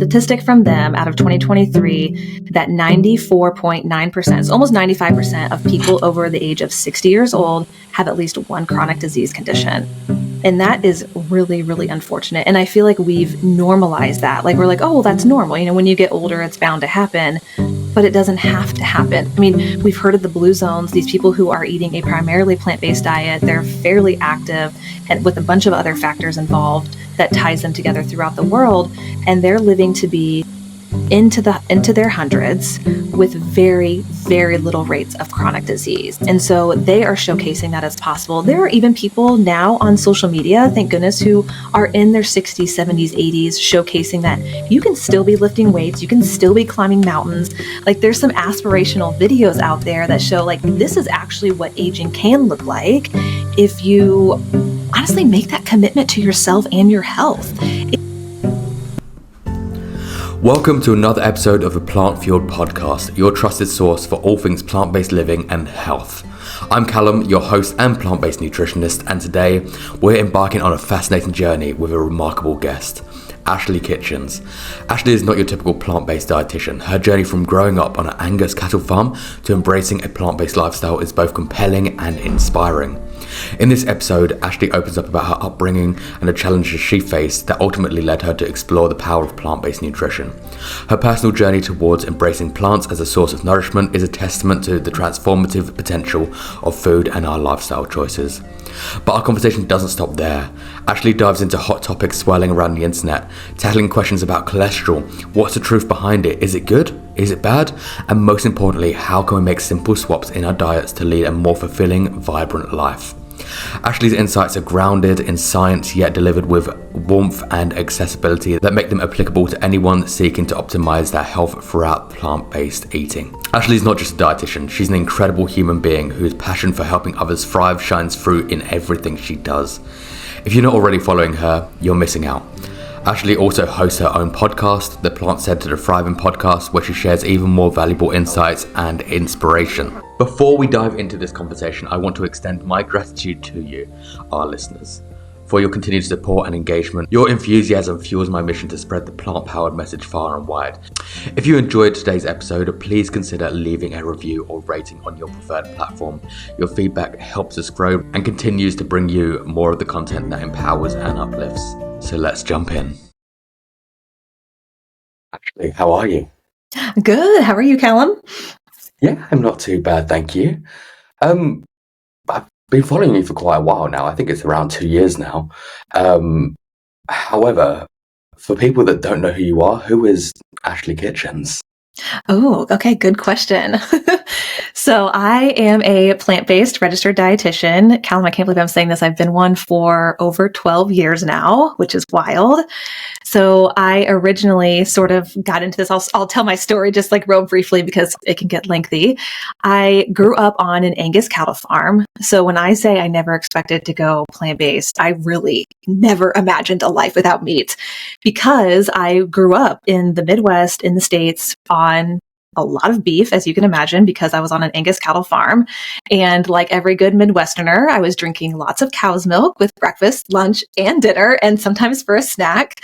statistic from them out of 2023 that 94.9%, so almost 95% of people over the age of 60 years old have at least one chronic disease condition. And that is really, really unfortunate. And I feel like we've normalized that. Like we're like, oh, well, that's normal. You know, when you get older, it's bound to happen. But it doesn't have to happen. I mean, we've heard of the blue zones, these people who are eating a primarily plant-based diet. They're fairly active and with a bunch of other factors involved that ties them together throughout the world. And they're living to be into their hundreds with very, very little rates of chronic disease. And so they are showcasing that as possible. There are even people now on social media, thank goodness, who are in their 60s, 70s, 80s, showcasing that you can still be lifting weights, you can still be climbing mountains. Like there's some aspirational videos out there that show like this is actually what aging can look like if you honestly make that commitment to yourself and your health. Welcome to another episode of the Plant Fueled Podcast, your trusted source for all things plant-based living and health. I'm Callum, your host and plant-based nutritionist, and today we're embarking on a fascinating journey with a remarkable guest, Ashley Kitchens. Ashley is not your typical plant-based dietitian. Her journey from growing up on an Angus cattle farm to embracing a plant-based lifestyle is both compelling and inspiring. In this episode, Ashley opens up about her upbringing and the challenges she faced that ultimately led her to explore the power of plant-based nutrition. Her personal journey towards embracing plants as a source of nourishment is a testament to the transformative potential of food and our lifestyle choices. But our conversation doesn't stop there. Ashley dives into hot topics swirling around the internet, tackling questions about cholesterol, what's the truth behind it, is it good, is it bad, and most importantly, how can we make simple swaps in our diets to lead a more fulfilling, vibrant life. Ashley's insights are grounded in science yet delivered with warmth and accessibility that make them applicable to anyone seeking to optimize their health throughout plant-based eating. Ashley's not just a dietitian, she's an incredible human being whose passion for helping others thrive shines through in everything she does. If you're not already following her, you're missing out. Ashley also hosts her own podcast, the Plant Centered to Thriving podcast, where she shares even more valuable insights and inspiration. Before we dive into this conversation, I want to extend my gratitude to you, our listeners, for your continued support and engagement. Your enthusiasm fuels my mission to spread the plant-powered message far and wide. If you enjoyed today's episode, please consider leaving a review or rating on your preferred platform. Your feedback helps us grow and continues to bring you more of the content that empowers and uplifts. So let's jump in. Ashley, how are you? Good. How are you, Callum? Yeah, I'm not too bad, thank you. I've been following you for quite a while now. I think it's around 2 years now. However, for people that don't know who you are, who is Ashley Kitchens? Oh, okay. Good question. So I am a plant-based registered dietitian. Callum, I can't believe I'm saying this. I've been one for over 12 years now, which is wild. So I originally sort of got into this. I'll tell my story just like real briefly because it can get lengthy. I grew up on an Angus cattle farm. So when I say I never expected to go plant-based, I really never imagined a life without meat because I grew up in the Midwest in the States on a lot of beef, as you can imagine, because I was on an Angus cattle farm. And like every good Midwesterner, I was drinking lots of cow's milk with breakfast, lunch, and dinner, and sometimes for a snack.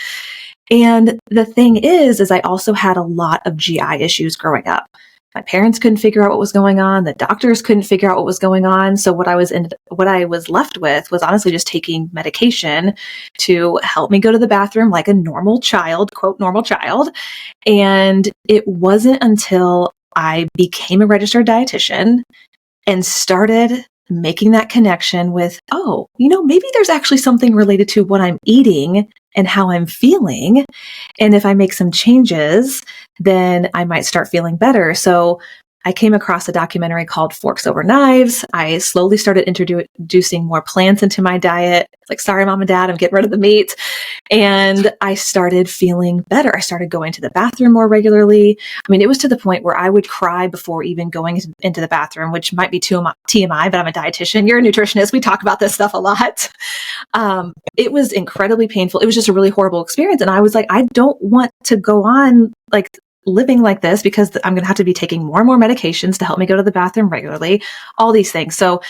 And the thing is I also had a lot of GI issues growing up. My parents couldn't figure out what was going on. The doctors couldn't figure out what was going on. So what I was left with was honestly just taking medication to help me go to the bathroom like a normal child, quote, normal child. And it wasn't until I became a registered dietitian and started making that connection with, oh, maybe there's actually something related to what I'm eating and how I'm feeling. And if I make some changes, then I might start feeling better. So I came across a documentary called Forks Over Knives. I slowly started introducing more plants into my diet. Like, sorry, mom and dad, I'm getting rid of the meat. And I started feeling better. I started going to the bathroom more regularly. I mean, it was to the point where I would cry before even going into the bathroom, which might be too TMI, but I'm a dietitian. You're a nutritionist. We talk about this stuff a lot. It was incredibly painful. It was just a really horrible experience. And I was like, I don't want to go on like living like this because I'm going to have to be taking more and more medications to help me go to the bathroom regularly, all these things. So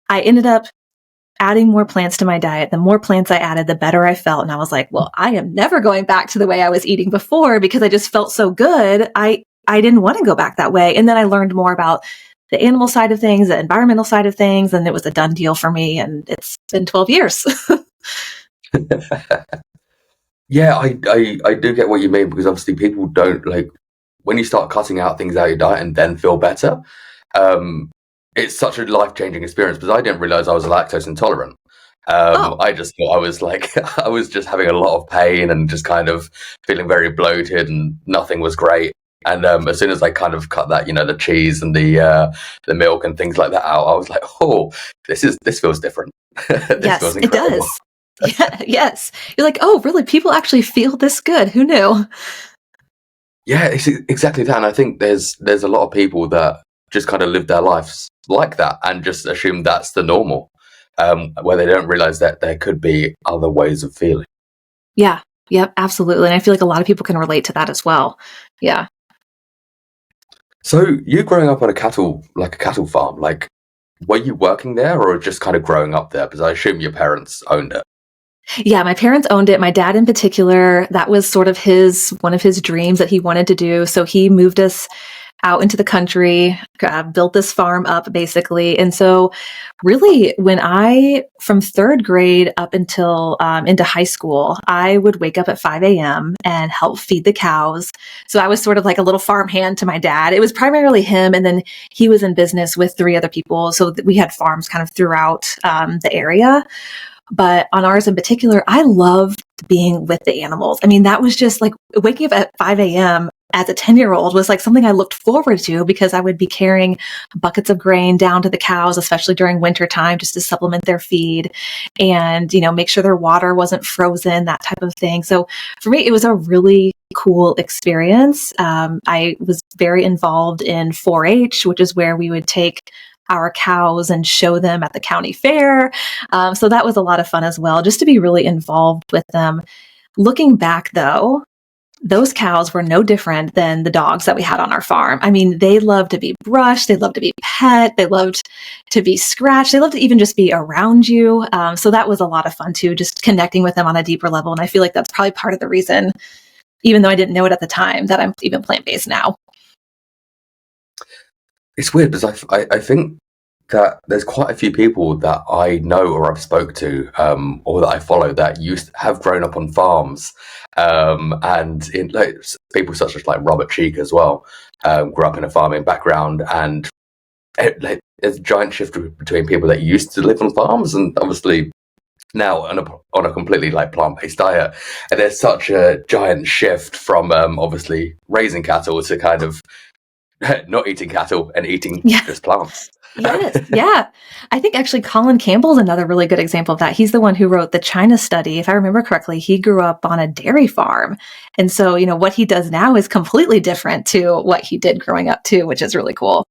I ended up adding more plants to my diet. The more plants I added, the better I felt. And I was like, well, I am never going back to the way I was eating before because I just felt so good. I didn't want to go back that way. And then I learned more about the animal side of things, the environmental side of things, and it was a done deal for me. And it's been 12 years. Yeah, I do get what you mean, because obviously people don't like, when you start cutting out things out of your diet and then feel better, it's such a life-changing experience, because I didn't realize I was lactose intolerant. I just thought I was like, I was just having a lot of pain and just kind of feeling very bloated and nothing was great. And as soon as I kind of cut that, the cheese and the milk and things like that out, I was like, oh, this feels different. This Yes, feels it incredible. does. Yeah, yes. You're like, oh, really? People actually feel this good. Who knew? Yeah, it's exactly that. And I think there's a lot of people that just kind of live their lives like that and just assume that's the normal, where they don't realize that there could be other ways of feeling. Yeah. Yep. Absolutely. And I feel like a lot of people can relate to that as well. Yeah. So you growing up on a cattle farm, like, were you working there or just kind of growing up there? Because I assume your parents owned it. Yeah, my parents owned it. My dad in particular, that was sort of one of his dreams that he wanted to do. So he moved us out into the country, built this farm up basically. And so really from third grade up until into high school, I would wake up at 5 a.m. and help feed the cows. So I was sort of like a little farm hand to my dad. It was primarily him. And then he was in business with 3 other people. So we had farms kind of throughout the area. But on ours in particular, I loved being with the animals. I mean, that was just like waking up at 5 a.m. as a 10-year-old was like something I looked forward to, because I would be carrying buckets of grain down to the cows, especially during winter time, just to supplement their feed and, make sure their water wasn't frozen, that type of thing. So for me, it was a really cool experience. I was very involved in 4-H, which is where we would take our cows and show them at the county fair. So that was a lot of fun as well, just to be really involved with them. Looking back though, those cows were no different than the dogs that we had on our farm. I mean, they loved to be brushed. They loved to be pet. They loved to be scratched. They loved to even just be around you. So that was a lot of fun too, just connecting with them on a deeper level. And I feel like that's probably part of the reason, even though I didn't know it at the time, that I'm even plant-based now. It's weird because I think that there's quite a few people that I know or I've spoke to, or that I follow, that have grown up on farms, and in like people such as like Robert Cheek as well, grew up in a farming background, and there's a giant shift between people that used to live on farms and obviously now on a completely like plant-based diet, and there's such a giant shift from obviously raising cattle to kind of not eating cattle and eating just plants. Yes. Yeah. I think actually Colin Campbell is another really good example of that. He's the one who wrote the China study. If I remember correctly, he grew up on a dairy farm. And so, what he does now is completely different to what he did growing up too, which is really cool.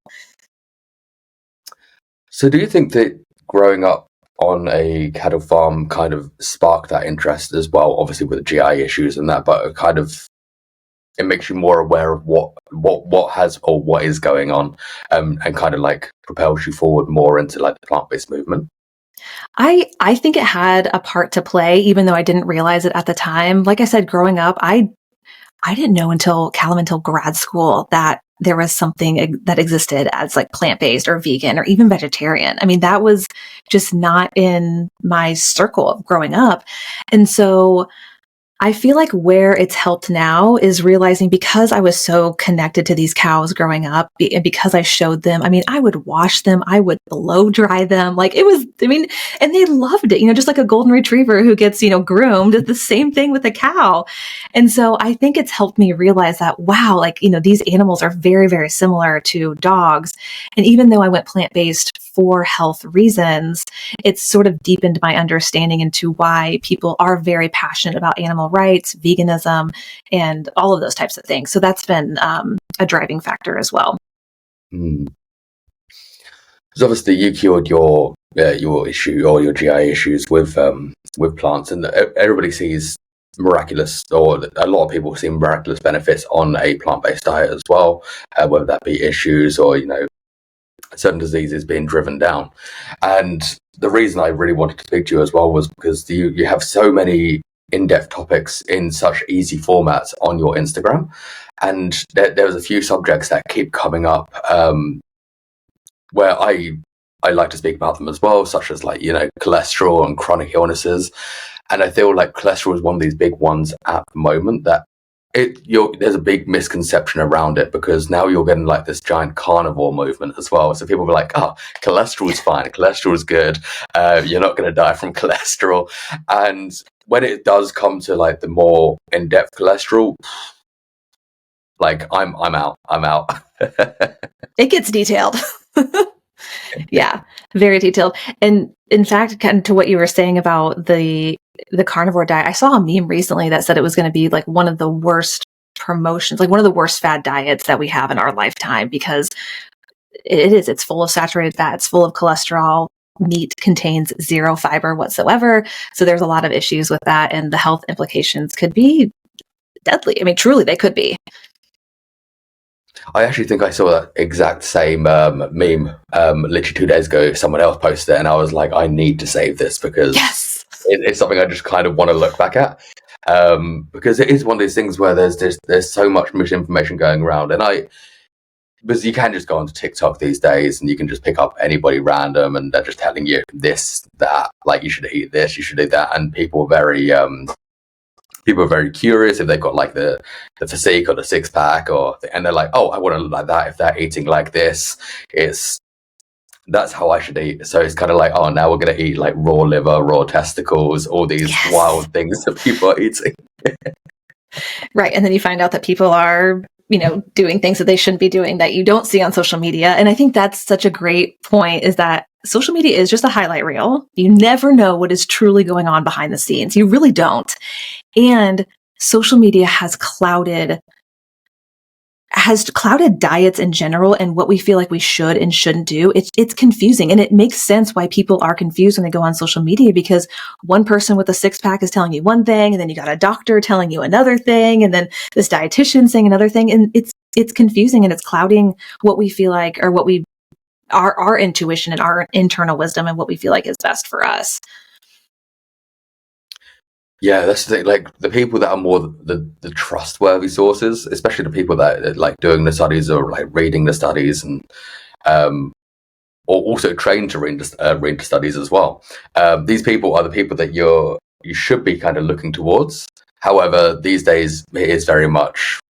So do you think that growing up on a cattle farm kind of sparked that interest as well, obviously with the GI issues and that, but kind of it makes you more aware of what has or what is going on, and kind of like propels you forward more into like the plant-based movement? I think it had a part to play, even though I didn't realize it at the time. Like I said, growing up, I didn't know until grad school that there was something that existed as like plant-based or vegan or even vegetarian. I mean, that was just not in my circle of growing up. And so I feel like where it's helped now is realizing, because I was so connected to these cows growing up and because I showed them, I mean, I would wash them, I would blow dry them. Like and they loved it, just like a golden retriever who gets, groomed. It's the same thing with a cow. And so I think it's helped me realize that, wow, like, these animals are very, very similar to dogs. And even though I went plant-based for health reasons, it's sort of deepened my understanding into why people are very passionate about animal rights, veganism, and all of those types of things. So that's been a driving factor as well. Because obviously you cured your issue or your GI issues with plants, and everybody sees miraculous, or a lot of people see miraculous benefits on a plant-based diet as well, whether that be issues or certain diseases being driven down. And the reason I really wanted to speak to you as well was because you have so many in-depth topics in such easy formats on your Instagram, and there's a few subjects that keep coming up where I like to speak about them as well, such as like, cholesterol and chronic illnesses. And I feel like cholesterol is one of these big ones at the moment that there's a big misconception around it, because now you're getting like this giant carnivore movement as well. So people are like, oh, cholesterol is fine, cholesterol is good, you're not going to die from cholesterol. And when it does come to like the more in-depth cholesterol, like I'm out. It gets detailed. Yeah, very detailed. And in fact, kind of to what you were saying about the carnivore diet, I saw a meme recently that said it was going to be like one of the worst promotions, like one of the worst fad diets that we have in our lifetime, because it's full of saturated fat, it's full of cholesterol. Meat contains zero fiber whatsoever. So there's a lot of issues with that, and the health implications could be deadly. I mean, truly, they could be. I actually think I saw that exact same meme literally 2 days ago. Someone else posted it, and I was like, I need to save this, because it's something I just kind of want to look back at, because it is one of these things where there's so much misinformation going around, because you can just go onto TikTok these days and you can just pick up anybody random and they're just telling you this, that, like you should eat this, you should do that, and people are very curious if they've got like the physique or the six pack, and they're like, oh, I want to look like that. If they're eating like this, that's how I should eat. So it's kind of like, oh, now we're going to eat like raw liver, raw testicles, all these wild things that people are eating. Right. And then you find out that people are, doing things that they shouldn't be doing that you don't see on social media. And I think that's such a great point, is that social media is just a highlight reel. You never know what is truly going on behind the scenes. You really don't. And social media has clouded diets in general and what we feel like we should and shouldn't do. It's confusing, and it makes sense why people are confused when they go on social media, because one person with a six pack is telling you one thing, and then you got a doctor telling you another thing, and then this dietitian saying another thing, and it's confusing, and it's clouding what we feel like, or what our intuition and our internal wisdom and what we feel like is best for us. Yeah, that's the thing. Like the people that are more the trustworthy sources, especially the people that are like doing the studies or like reading the studies, and or also trained to read the studies as well. These people are the people that you should be kind of looking towards. However, these days it is very much,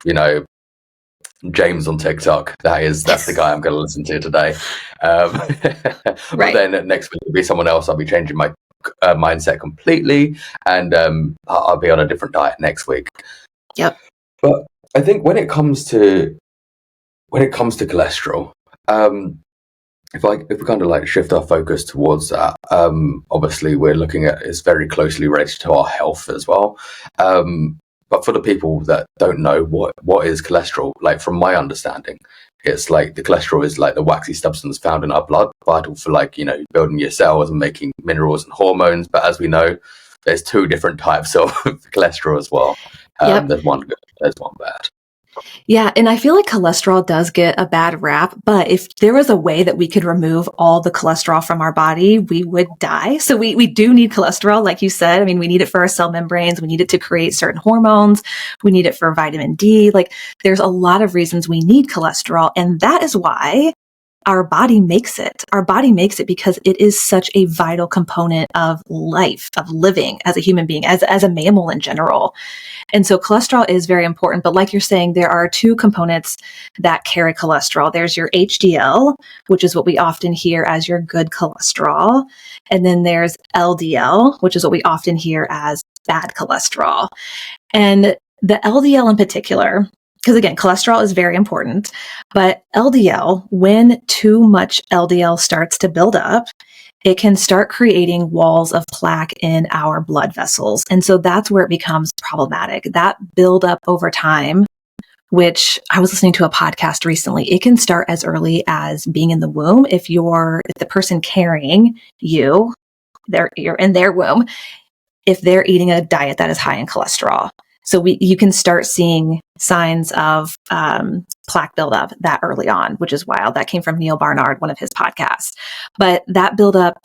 James on TikTok. That's the guy I'm going to listen to today. Right. But then next week will be someone else. I'll be changing my mindset completely, and I'll be on a different diet next week. Yep. But I think when it comes to cholesterol, if we kind of like shift our focus towards that, obviously we're looking at, it's very closely related to our health as well. But for the people that don't know what is cholesterol, like from my understanding, it's like the cholesterol is like the waxy substance found in our blood, vital for like, building your cells and making minerals and hormones. But as we know, there's two different types of cholesterol as well. Yep. There's one good, there's one bad. Yeah. And I feel like cholesterol does get a bad rap, but if there was a way that we could remove all the cholesterol from our body, we would die. So we do need cholesterol, like you said. I mean, we need it for our cell membranes. We need it to create certain hormones. We need it for vitamin D. Like there's a lot of reasons we need cholesterol. And that is why our body makes it. Our body makes it because it is such a vital component of life, of living as a human being, as a mammal in general. And so cholesterol is very important. But like you're saying, there are two components that carry cholesterol. There's your HDL, which is what we often hear as your good cholesterol. And then there's LDL, which is what we often hear as bad cholesterol. And the LDL in particular, because again, cholesterol is very important, but LDL, when too much LDL starts to build up, it can start creating walls of plaque in our blood vessels. And so that's where it becomes problematic. That buildup over time, which I was listening to a podcast recently, it can start as early as being in the womb. If the person carrying you're in their womb, if they're eating a diet that is high in cholesterol. So you can start seeing signs of plaque buildup that early on, which is wild. That came from Neil Barnard, one of his podcasts. But that buildup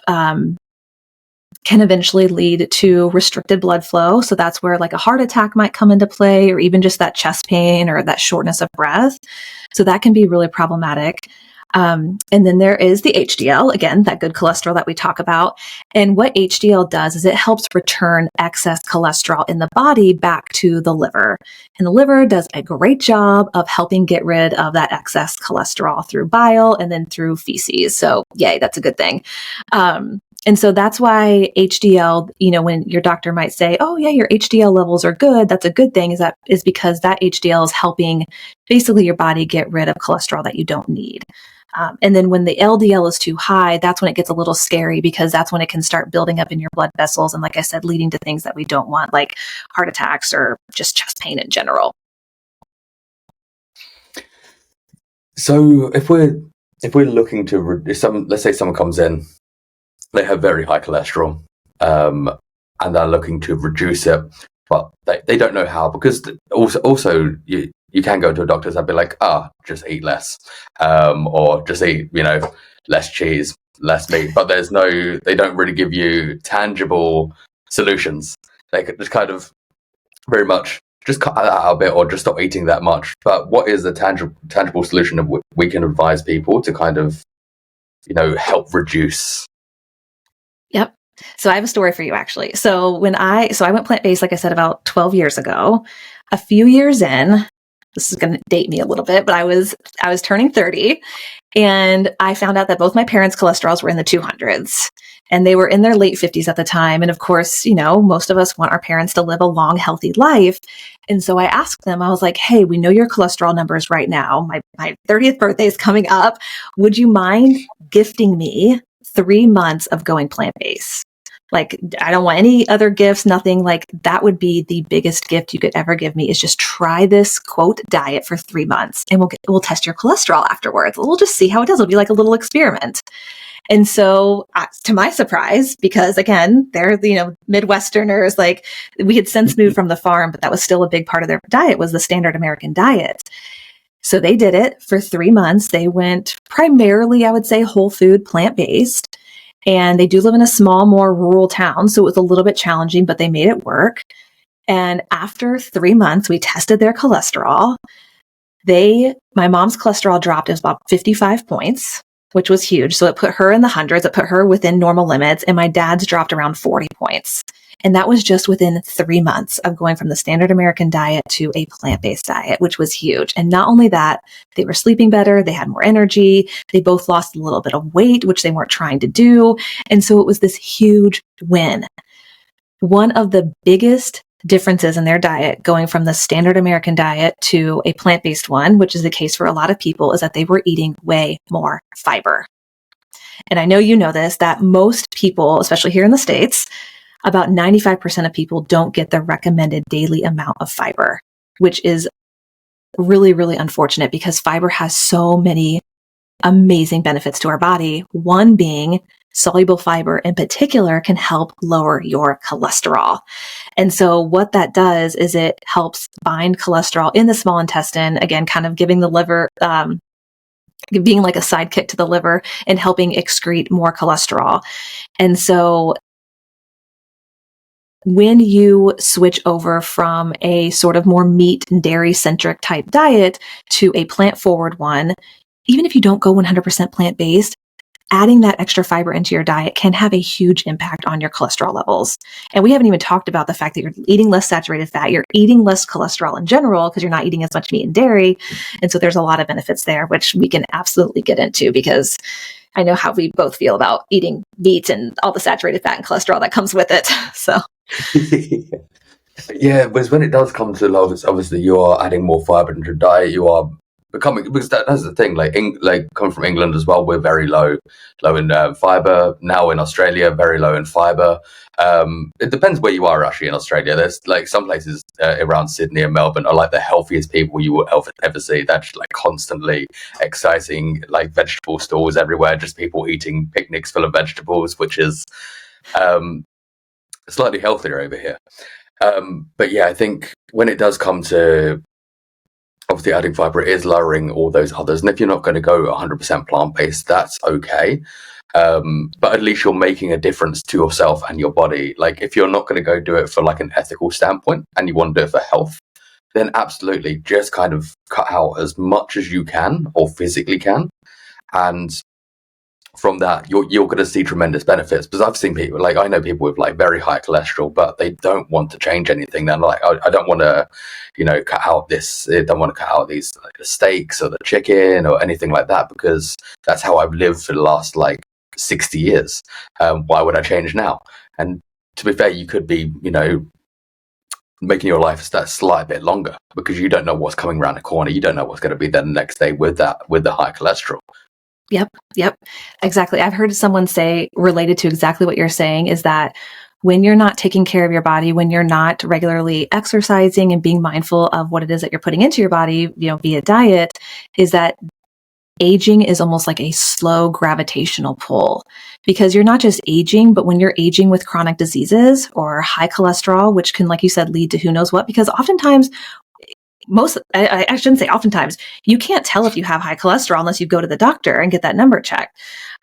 can eventually lead to restricted blood flow. So that's where like a heart attack might come into play, or even just that chest pain or that shortness of breath. So that can be really problematic. And then there is the HDL, again, that good cholesterol that we talk about. And what HDL does is it helps return excess cholesterol in the body back to the liver. And the liver does a great job of helping get rid of that excess cholesterol through bile and then through feces. So yay, that's a good thing. And so that's why HDL, when your doctor might say, oh yeah, your HDL levels are good, that's a good thing, is because that HDL is helping basically your body get rid of cholesterol that you don't need. And then when the LDL is too high, that's when it gets a little scary, because that's when it can start building up in your blood vessels. And like I said, leading to things that we don't want, like heart attacks or just chest pain in general. So if we're looking to, let's say someone comes in, they have very high cholesterol, and they're looking to reduce it, but they don't know how, because also you can go to a doctor and be like, just eat less, or just eat, less cheese, less meat. But they don't really give you tangible solutions. They could just kind of very much just cut that out a bit, or just stop eating that much. But what is the tangible solution that we can advise people to kind of, help reduce? Yep. So I have a story for you, actually. So I went plant-based, like I said, about 12 years ago. A few years in, this is going to date me a little bit, but I was turning 30, and I found out that both my parents' cholesterols were in the 200s, and they were in their late 50s at the time. And of course, most of us want our parents to live a long, healthy life. And so I asked them, I was like, hey, we know your cholesterol numbers right now. My 30th birthday is coming up. Would you mind gifting me 3 months of going plant-based? Like, I don't want any other gifts, nothing. Like, that would be the biggest gift you could ever give me, is just try this quote diet for 3 months, and we'll test your cholesterol afterwards. We'll just see how it does. It'll be like a little experiment. And so to my surprise, because again, they're, Midwesterners, like we had since moved from the farm, but that was still a big part of their diet, was the standard American diet. So they did it for 3 months. They went primarily, I would say, whole food, plant-based. And they do live in a small, more rural town, so it was a little bit challenging, but they made it work. And after 3 months, we tested their cholesterol. My mom's cholesterol dropped. It was about 55 points, which was huge. So it put her in the hundreds. It put her within normal limits. And my dad's dropped around 40 points. And that was just within 3 months of going from the standard American diet to a plant-based diet, which was huge. And not only that, they were sleeping better. They had more energy. They both lost a little bit of weight, which they weren't trying to do. And so it was this huge win. One of the biggest differences in their diet, going from the standard American diet to a plant-based one, which is the case for a lot of people, is that they were eating way more fiber. And I know you know this, that most people, especially here in the States, about 95% of people don't get the recommended daily amount of fiber, which is really, really unfortunate, because fiber has so many amazing benefits to our body. One being soluble fiber in particular can help lower your cholesterol. And so what that does is it helps bind cholesterol in the small intestine, again, kind of giving the liver, being like a sidekick to the liver and helping excrete more cholesterol. And so when you switch over from a sort of more meat and dairy centric type diet to a plant forward one, even if you don't go 100% plant-based, adding that extra fiber into your diet can have a huge impact on your cholesterol levels. And we haven't even talked about the fact that you're eating less saturated fat, you're eating less cholesterol in general, because you're not eating as much meat and dairy. And so there's a lot of benefits there, which we can absolutely get into, because I know how we both feel about eating meat and all the saturated fat and cholesterol that comes with it. So. Yeah, but when it does come to levels, obviously you are adding more fiber into your diet. You are becoming, because that's the thing. Like coming from England as well, we're very low in fiber. Now in Australia, very low in fiber. It depends where you are actually in Australia. There's like some places around Sydney and Melbourne are like the healthiest people you will ever see. That's like constantly exciting, like vegetable stores everywhere, just people eating picnics full of vegetables, which is slightly healthier over here. But yeah, I think when it does come to obviously adding fiber, it is lowering all those others. And if you're not going to go 100% plant-based, that's okay. But at least you're making a difference to yourself and your body. Like if you're not going to go do it for like an ethical standpoint and you want to do it for health, then absolutely just kind of cut out as much as you can or physically can. And from that, you're going to see tremendous benefits. Because I've seen people, like I know people with like very high cholesterol, but they don't want to change anything. They're like, I don't want to, cut out this. I don't want to cut out these like, the steaks or the chicken or anything like that, because that's how I've lived for the last like 60 years. Why would I change now? And to be fair, you could be, making your life that slight bit longer because you don't know what's coming around the corner. You don't know what's going to be there the next day with the high cholesterol. Yep, exactly. I've heard someone say, related to exactly what you're saying, is that when you're not taking care of your body, when you're not regularly exercising and being mindful of what it is that you're putting into your body, via diet, is that aging is almost like a slow gravitational pull, because you're not just aging, but when you're aging with chronic diseases or high cholesterol, which can, like you said, lead to who knows what, because oftentimes I shouldn't say oftentimes, you can't tell if you have high cholesterol unless you go to the doctor and get that number checked.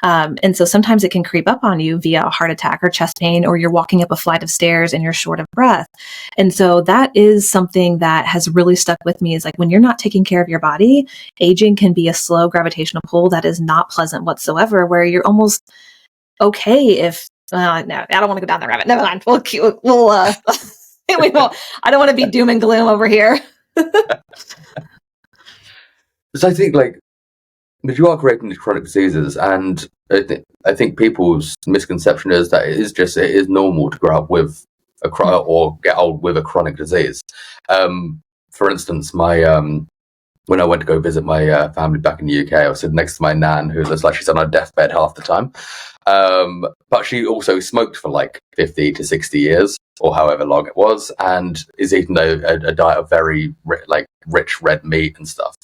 And so sometimes it can creep up on you via a heart attack or chest pain, or you're walking up a flight of stairs and you're short of breath. And so that is something that has really stuck with me, is like when you're not taking care of your body, aging can be a slow gravitational pull that is not pleasant whatsoever, where you're almost okay if, no, I don't want to go down that rabbit. Never mind. We'll we won't. I don't want to be doom and gloom over here. So I think like, but you are creating these chronic diseases, and I think people's misconception is that it is normal to grow up with or get old with a chronic disease. For instance, when I went to go visit my family back in the UK, I was sitting next to my nan, who looks like she's on her deathbed half the time. But she also smoked for like 50 to 60 years, or however long it was, and is eating a diet of very rich red meat and stuff.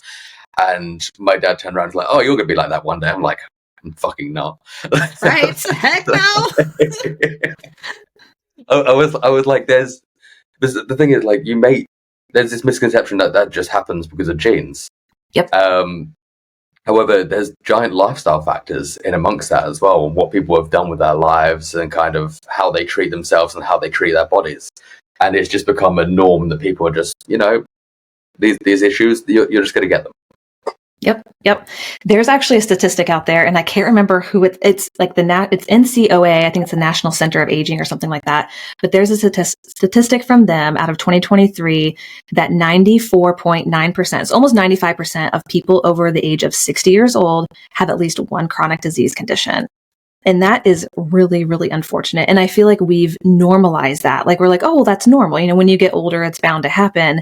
And my dad turned around and was like, "Oh, you're going to be like that one day." I'm like, "I'm fucking not." Right? Heck no. I was like, the thing is, like, there's this misconception that just happens because of genes. Yep. However, there's giant lifestyle factors in amongst that as well, and what people have done with their lives and kind of how they treat themselves and how they treat their bodies. And it's just become a norm that people are just, these issues, you're just going to get them. Yep. There's actually a statistic out there, and I can't remember who it's like it's NCOA. I think it's the National Center of Aging or something like that. But there's a statistic from them out of 2023 that 94.9%, it's almost 95% of people over the age of 60 years old have at least one chronic disease condition. And that is really, really unfortunate. And I feel like we've normalized that. Like we're like, oh, well, that's normal. When you get older, it's bound to happen.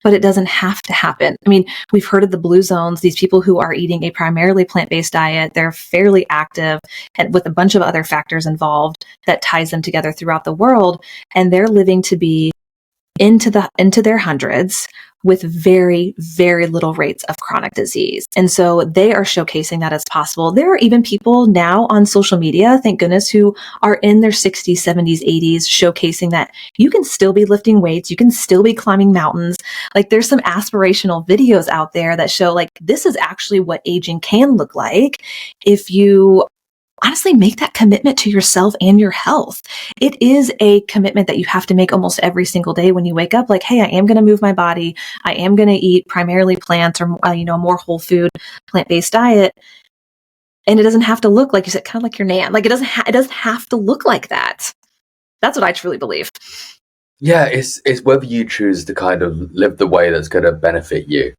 But it doesn't have to happen. I mean, we've heard of the blue zones, these people who are eating a primarily plant-based diet. They're fairly active and with a bunch of other factors involved that ties them together throughout the world. And they're living to be into their hundreds with very, very little rates of chronic disease. And so they are showcasing that as possible. There are even people now on social media, thank goodness, who are in their 60s, 70s, 80s, showcasing that you can still be lifting weights, you can still be climbing mountains. Like there's some aspirational videos out there that show like this is actually what aging can look like if you honestly make that commitment to yourself and your health. It is a commitment that you have to make almost every single day when you wake up. Like, hey, I am going to move my body. I am going to eat primarily plants or, a more whole food, plant-based diet. And it doesn't have to look like you said, kind of like your nan. Like it doesn't have to look like that. That's what I truly believe. Yeah, it's whether you choose to kind of live the way that's going to benefit you.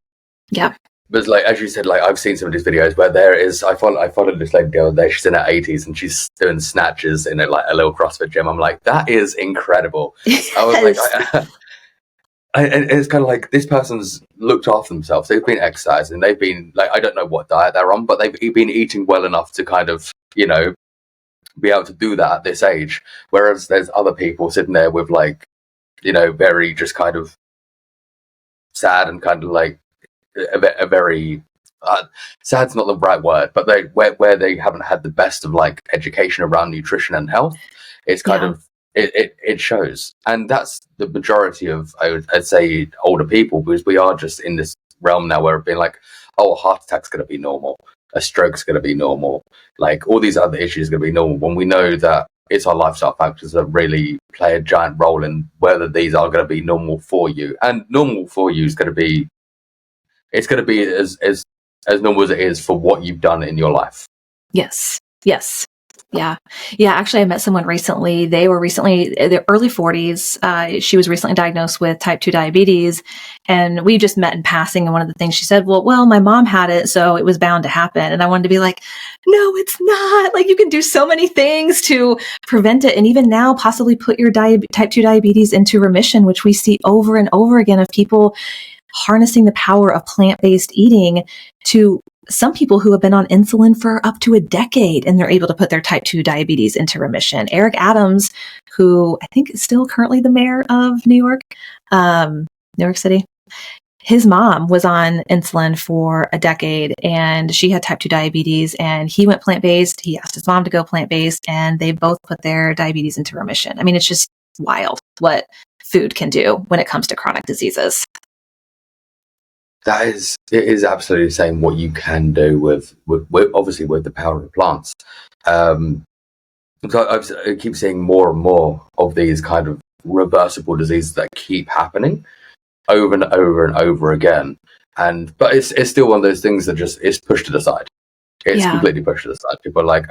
Yeah. But like as you said, like I've seen some of these videos where there is. I followed this lady the other day. She's in her 80s and she's doing snatches in a little CrossFit gym. I'm like, that is incredible. Yes. I was like, and it's kind of like this person's looked after themselves. They've been exercising. They've been like, I don't know what diet they're on, but they've been eating well enough to kind of be able to do that at this age. Whereas there's other people sitting there with very just kind of sad and kind of like. A very sad's not the right word, but where they haven't had the best of like education around nutrition and health. It's kind of it shows, and that's the majority of I'd say older people, because we are just in this realm now where we're being like, oh, a heart attack's going to be normal, a stroke's going to be normal, like all these other issues are going to be normal, when we know that it's our lifestyle factors that really play a giant role in whether these are going to be normal for you. And normal for you is going to be, it's going to be as normal as it is for what you've done in your life. Yes. Yes. Yeah. Yeah. Actually, I met someone recently. They were recently in their early 40s. She was recently diagnosed with type 2 diabetes. And we just met in passing. And one of the things she said, well, my mom had it, so it was bound to happen. And I wanted to be like, no, it's not. Like, you can do so many things to prevent it. And even now, possibly put your type 2 diabetes into remission, which we see over and over again of people harnessing the power of plant-based eating to some people who have been on insulin for up to a decade, and they're able to put their type 2 diabetes into remission. Eric Adams, who I think is still currently the mayor of New York City, his mom was on insulin for a decade and she had type 2 diabetes, and he went plant-based. He asked his mom to go plant-based, and they both put their diabetes into remission. I mean, it's just wild what food can do when it comes to chronic diseases. It is absolutely insane what you can do with obviously with the power of plants. Because I keep seeing more and more of these kind of reversible diseases that keep happening over and over and over again. But it's still one of those things that just is pushed to the side. It's completely pushed to the side. People are like,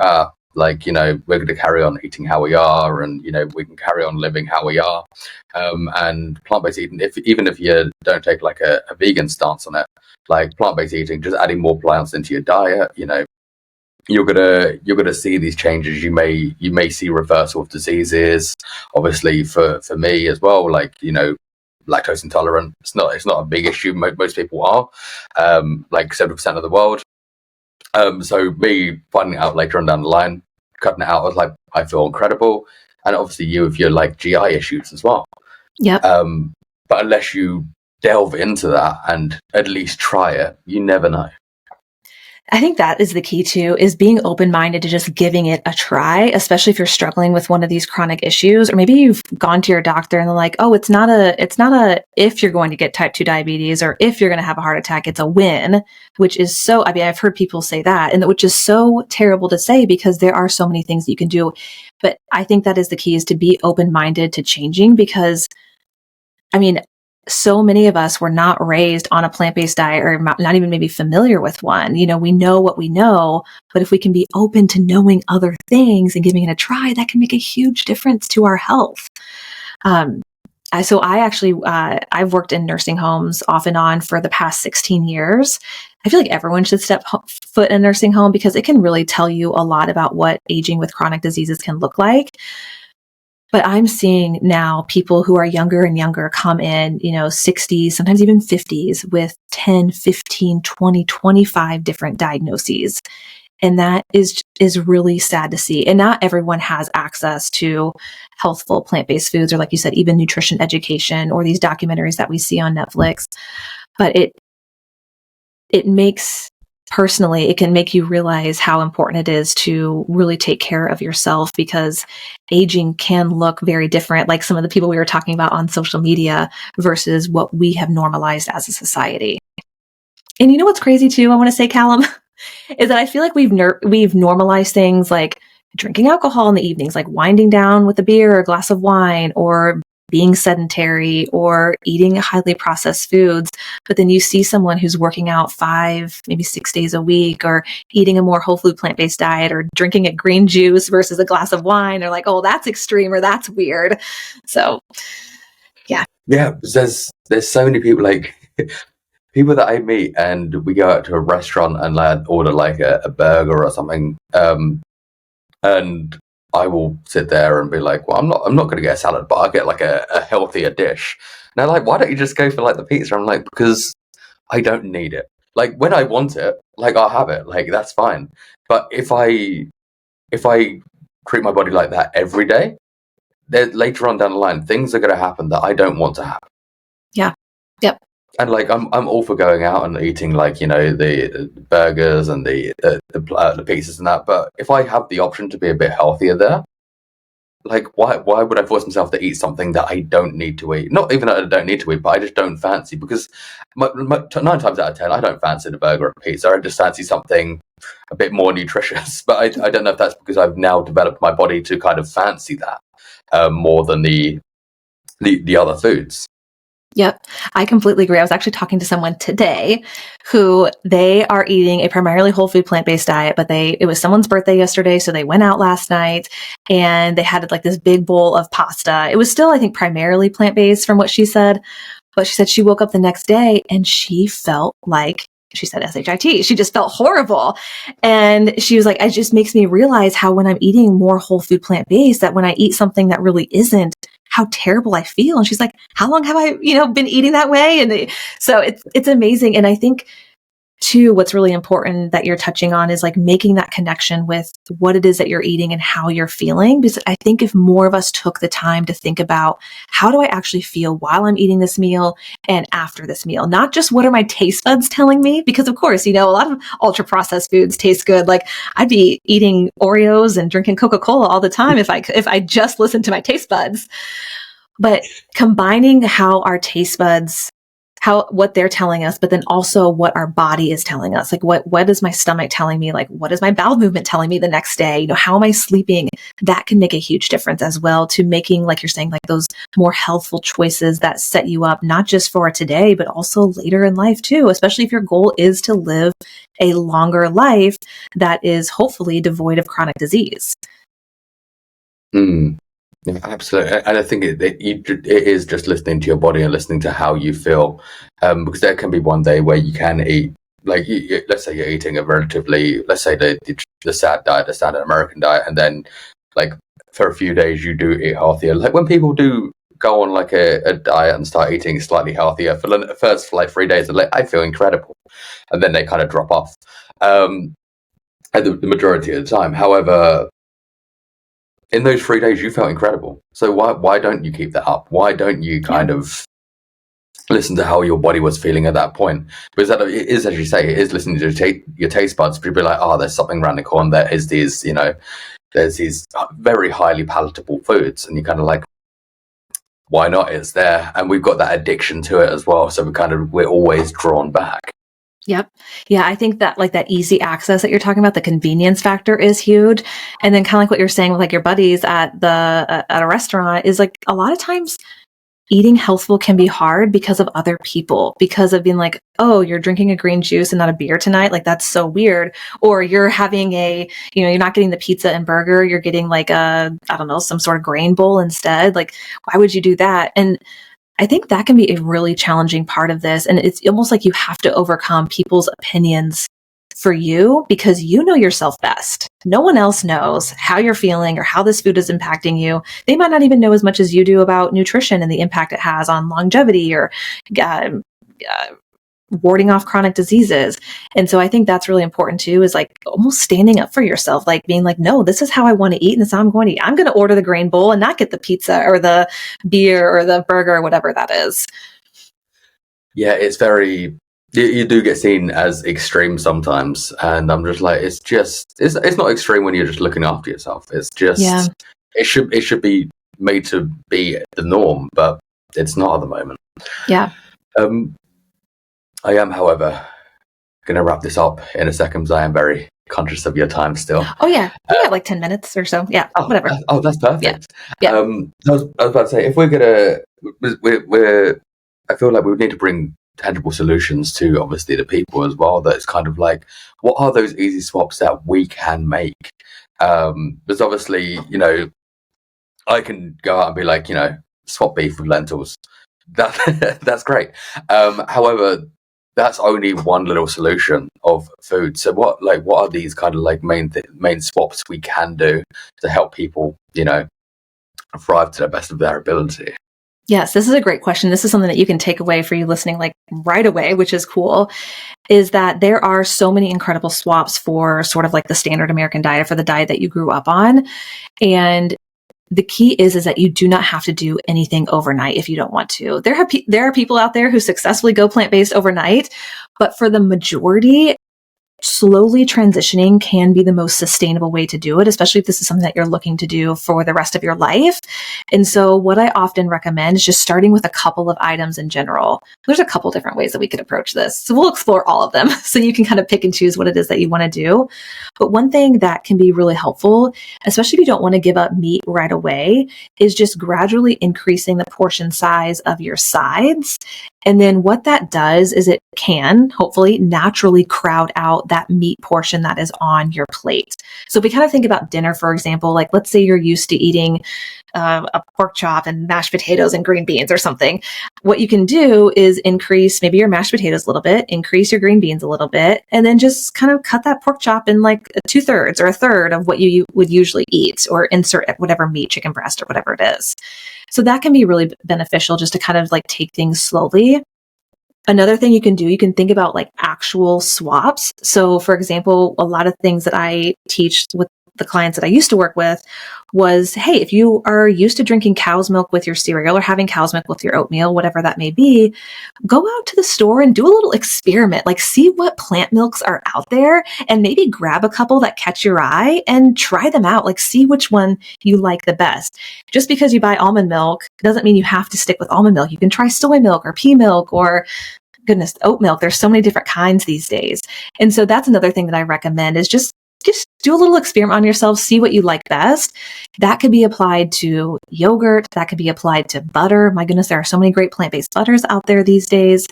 we're going to carry on eating how we are, and we can carry on living how we are. And plant-based eating, even if you don't take like a vegan stance on it, like plant-based eating, just adding more plants into your diet, you're gonna see these changes. You may see reversal of diseases. Obviously, for me as well, like lactose intolerant. It's not a big issue. Most people are, like 70% of the world. So me finding it out later on down the line, cutting it out, I was like, I feel incredible. And obviously you with your like GI issues as well. Yep. But unless you delve into that and at least try it, you never know. I think that is the key too, is being open-minded to just giving it a try, especially if you're struggling with one of these chronic issues, or maybe you've gone to your doctor and they're like, oh, it's not a if you're going to get type 2 diabetes or if you're going to have a heart attack, it's a when, which is so, I mean, I've heard people say that, and which is so terrible to say because there are so many things that you can do. But I think that is the key, is to be open-minded to changing, because I mean, so many of us were not raised on a plant-based diet, or not even maybe familiar with one. We know what we know, but if we can be open to knowing other things and giving it a try, that can make a huge difference to our health. I've worked in nursing homes off and on for the past 16 years. I feel like everyone should step foot in a nursing home, because it can really tell you a lot about what aging with chronic diseases can look like. But I'm seeing now people who are younger and younger come in, 60s, sometimes even 50s, with 10, 15, 20, 25 different diagnoses. And that is really sad to see. And not everyone has access to healthful plant-based foods, or like you said, even nutrition education, or these documentaries that we see on Netflix. But personally, it can make you realize how important it is to really take care of yourself, because aging can look very different, like some of the people we were talking about on social media, versus what we have normalized as a society. And you know what's crazy too, I want to say, Callum, is that I feel like we've normalized things like drinking alcohol in the evenings, like winding down with a beer or a glass of wine, or being sedentary, or eating highly processed foods. But then you see someone who's working out 5, maybe 6 days a week, or eating a more whole food plant-based diet, or drinking a green juice versus a glass of wine. They're like, oh, that's extreme, or that's weird. So, yeah. Yeah, there's so many people, like people that I meet, and we go out to a restaurant and like order like a burger or something, and I will sit there and be like, well, I'm not going to get a salad, but I'll get like a healthier dish. And they're like, why don't you just go for like the pizza? I'm like, because I don't need it. Like when I want it, like I'll have it, like that's fine. But if I treat my body like that every day, then later on down the line, things are going to happen that I don't want to happen. Yeah. Yep. And like I'm all for going out and eating like the burgers and the pizzas and that. But if I have the option to be a bit healthier there, like, why would I force myself to eat something that I don't need to eat? Not even that I don't need to eat, but I just don't fancy, because 9 times out of 10, I don't fancy the burger or pizza. I just fancy something a bit more nutritious. But I don't know if that's because I've now developed my body to kind of fancy that more than the other foods. Yep, I completely agree. I was actually talking to someone today who they are eating a primarily whole food plant-based diet, but it was someone's birthday yesterday, so they went out last night and they had like this big bowl of pasta. It was still, I think, primarily plant-based from what she said, but she said she woke up the next day and she felt like, she said SHIT. She just felt horrible. And she was like, it just makes me realize how when I'm eating more whole food plant-based, that when I eat something that really isn't, how terrible I feel. And she's like, how long have I, been eating that way? And so it's amazing. And I think too, what's really important that you're touching on is like making that connection with what it is that you're eating and how you're feeling. Because I think if more of us took the time to think about how do I actually feel while I'm eating this meal and after this meal, not just what are my taste buds telling me? Because of course, a lot of ultra processed foods taste good. Like I'd be eating Oreos and drinking Coca-Cola all the time if I just listened to my taste buds. But combining how our taste buds, what they're telling us, but then also what our body is telling us. Like what is my stomach telling me? Like what is my bowel movement telling me the next day? How am I sleeping? That can make a huge difference as well to making, like you're saying, like those more healthful choices that set you up, not just for today, but also later in life too, especially if your goal is to live a longer life that is hopefully devoid of chronic disease. Mm. Yeah, absolutely. And I think it is just listening to your body and listening to how you feel, because there can be one day where you can eat, like let's say you're eating a relatively, let's say the SAD diet, the standard American diet, and then like for a few days you do eat healthier. Like when people do go on like a diet and start eating slightly healthier for the first like 3 days, they're like, I feel incredible, and then they kind of drop off at the majority of the time. However, in those 3 days, you felt incredible. So why don't you keep that up? Why don't you kind of listen to how your body was feeling at that point? Because it is, as you say, it is listening to your taste buds. People be like, oh, there's something around the corner. There is these, there's these very highly palatable foods. And you're kind of like, why not? It's there. And we've got that addiction to it as well. So we're always drawn back. Yep. Yeah, I think that like that easy access that you're talking about, the convenience factor is huge. And then kind of like what you're saying with like your buddies at a restaurant is like a lot of times eating healthful can be hard because of other people, because of being like, oh, you're drinking a green juice and not a beer tonight. Like that's so weird. Or you're having you're not getting the pizza and burger. You're getting like I don't know, some sort of grain bowl instead. Like, why would you do that? And I think that can be a really challenging part of this. And it's almost like you have to overcome people's opinions for you because you know yourself best. No one else knows how you're feeling or how this food is impacting you. They might not even know as much as you do about nutrition and the impact it has on longevity or warding off chronic diseases. And so I think that's really important too, is like almost standing up for yourself, like being like, no, this is how I want to eat and this is how I'm going to eat. I'm going to order the grain bowl and not get the pizza or the beer or the burger or whatever that is. Yeah, it's very, you do get seen as extreme sometimes. And I'm just like, it's not extreme when you're just looking after yourself. It's just, it should be made to be the norm, but it's not at the moment. Yeah. I am, however, going to wrap this up in a second because I am very conscious of your time still. Oh, yeah. We got like 10 minutes or so. Yeah, whatever. That's perfect. Yeah. I was about to say, if we're going to, I feel like we would need to bring tangible solutions to obviously the people as well. That it's kind of like, what are those easy swaps that we can make? Because obviously, I can go out and be like, swap beef with lentils. That's great. However, that's only one little solution of food. So what are these kind of like main swaps we can do to help people, thrive to the best of their ability? Yes, this is a great question. This is something that you can take away for you listening like right away, which is cool, is that there are so many incredible swaps for sort of like the standard American diet, for the diet that you grew up on. And the key is that you do not have to do anything overnight if you don't want to. There are people out there who successfully go plant-based overnight, but for the majority, slowly transitioning can be the most sustainable way to do it, especially if this is something that you're looking to do for the rest of your life. And so what I often recommend is just starting with a couple of items in general. There's a couple different ways that we could approach this. So we'll explore all of them so you can kind of pick and choose what it is that you want to do. But one thing that can be really helpful, especially if you don't want to give up meat right away, is just gradually increasing the portion size of your sides. And then what that does is it can hopefully naturally crowd out that meat portion that is on your plate. So if we kind of think about dinner, for example, like let's say you're used to eating a pork chop and mashed potatoes and green beans or something. What you can do is increase maybe your mashed potatoes a little bit, increase your green beans a little bit, and then just kind of cut that pork chop in like 2/3 or 1/3 of what you would usually eat, or insert whatever meat, chicken breast or whatever it is. So that can be really beneficial just to kind of like take things slowly. Another thing you can do, you can think about like actual swaps. So for example, a lot of things that I teach with the clients that I used to work with was, hey, if you are used to drinking cow's milk with your cereal or having cow's milk with your oatmeal, whatever that may be, go out to the store and do a little experiment, like see what plant milks are out there and maybe grab a couple that catch your eye and try them out, like see which one you like the best. Just because you buy almond milk doesn't mean you have to stick with almond milk. You can try soy milk or pea milk or goodness, oat milk. There's so many different kinds these days. And so that's another thing that I recommend is just do a little experiment on yourself, see what you like best. That could be applied to yogurt. That could be applied to butter. My goodness, there are so many great plant-based butters out there these days.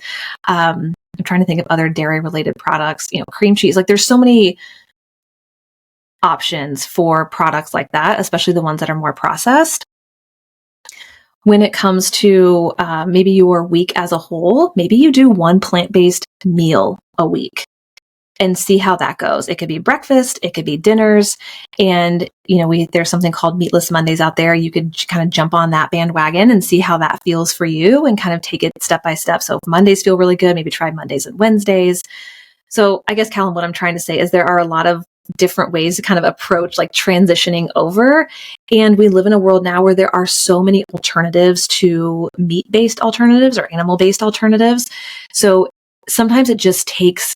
I'm trying to think of other dairy-related products, cream cheese. Like there's so many options for products like that, especially the ones that are more processed. When it comes to maybe your week as a whole, maybe you do one plant-based meal a week and see how that goes. It could be breakfast, it could be dinners, and there's something called Meatless Mondays out there. You could kind of jump on that bandwagon and see how that feels for you and kind of take it step by step. So if Mondays feel really good, maybe try Mondays and Wednesdays. So I guess, Callum, what I'm trying to say is there are a lot of different ways to kind of approach like transitioning over. And we live in a world now where there are so many alternatives to meat-based alternatives or animal-based alternatives. So sometimes it just takes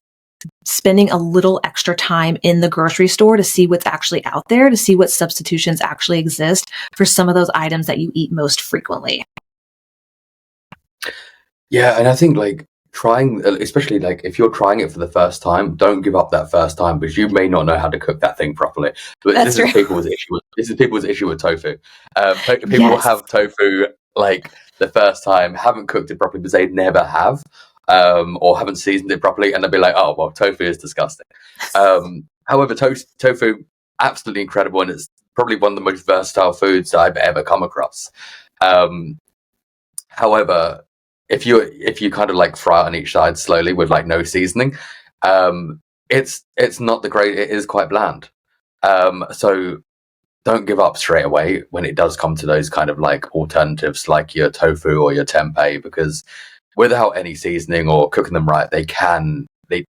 spending a little extra time in the grocery store to see what's actually out there, to see what substitutions actually exist for some of those items that you eat most frequently. Yeah, and I think like trying, especially like if you're trying it for the first time, don't give up that first time because you may not know how to cook that thing properly. But That's this true. is people's issue with tofu. People will have tofu like the first time, haven't cooked it properly because they never have. Or haven't seasoned it properly, and they'll be like, "Oh, well, tofu is disgusting." However, tofu absolutely incredible, and it's probably one of the most versatile foods that I've ever come across. However, if you kind of like fry it on each side slowly with like no seasoning, it's not the great. It is quite bland. So don't give up straight away when it does come to those kind of like alternatives, like your tofu or your tempeh, because without any seasoning or cooking them right, they can be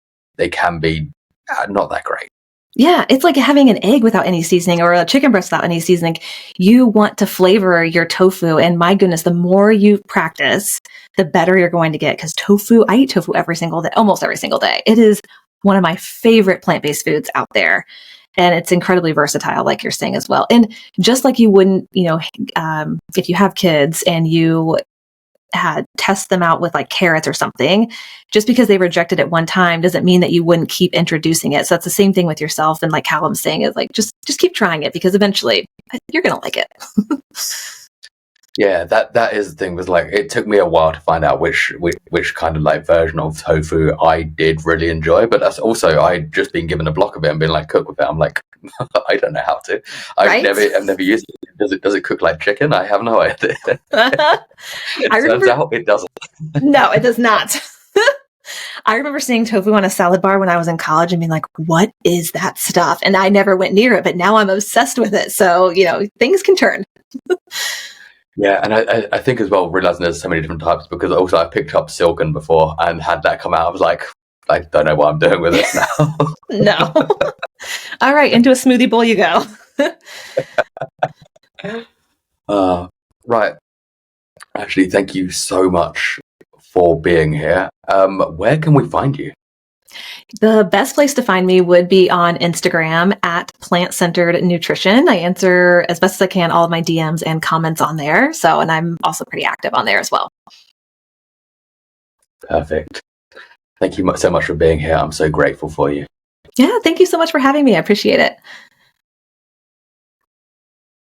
not that great. Yeah, it's like having an egg without any seasoning or a chicken breast without any seasoning. You want to flavor your tofu, and my goodness, the more you practice, the better you're going to get. Because I eat tofu every single day, almost every single day. It is one of my favorite plant-based foods out there. And it's incredibly versatile, like you're saying as well. And just like you wouldn't, if you have kids and you test them out with like carrots or something, just because they rejected it one time doesn't mean that you wouldn't keep introducing it. So that's the same thing with yourself. And like Callum's saying is like, just keep trying it because eventually you're going to like it. Yeah, that is the thing. Was like it took me a while to find out which kind of like version of tofu I did really enjoy. But that's also I'd just been given a block of it and been like cook with it. I'm like I don't know how to. I've never used it. Does it cook like chicken? I have no idea. Turns out it doesn't. No, it does not. I remember seeing tofu on a salad bar when I was in college and being like, what is that stuff? And I never went near it, but now I'm obsessed with it. So, things can turn. Yeah, and I think as well, realizing there's so many different types, because also I picked up silken before and had that come out. I was like, I don't know what I'm doing with this now. No. All right, into a smoothie bowl you go. Right. Actually, thank you so much for being here. Where can we find you? The best place to find me would be on Instagram at Plant Centered Nutrition. I answer as best as I can all of my DMs and comments on there. And I'm also pretty active on there as well. Perfect. Thank you so much for being here. I'm so grateful for you. Yeah, thank you so much for having me. I appreciate it.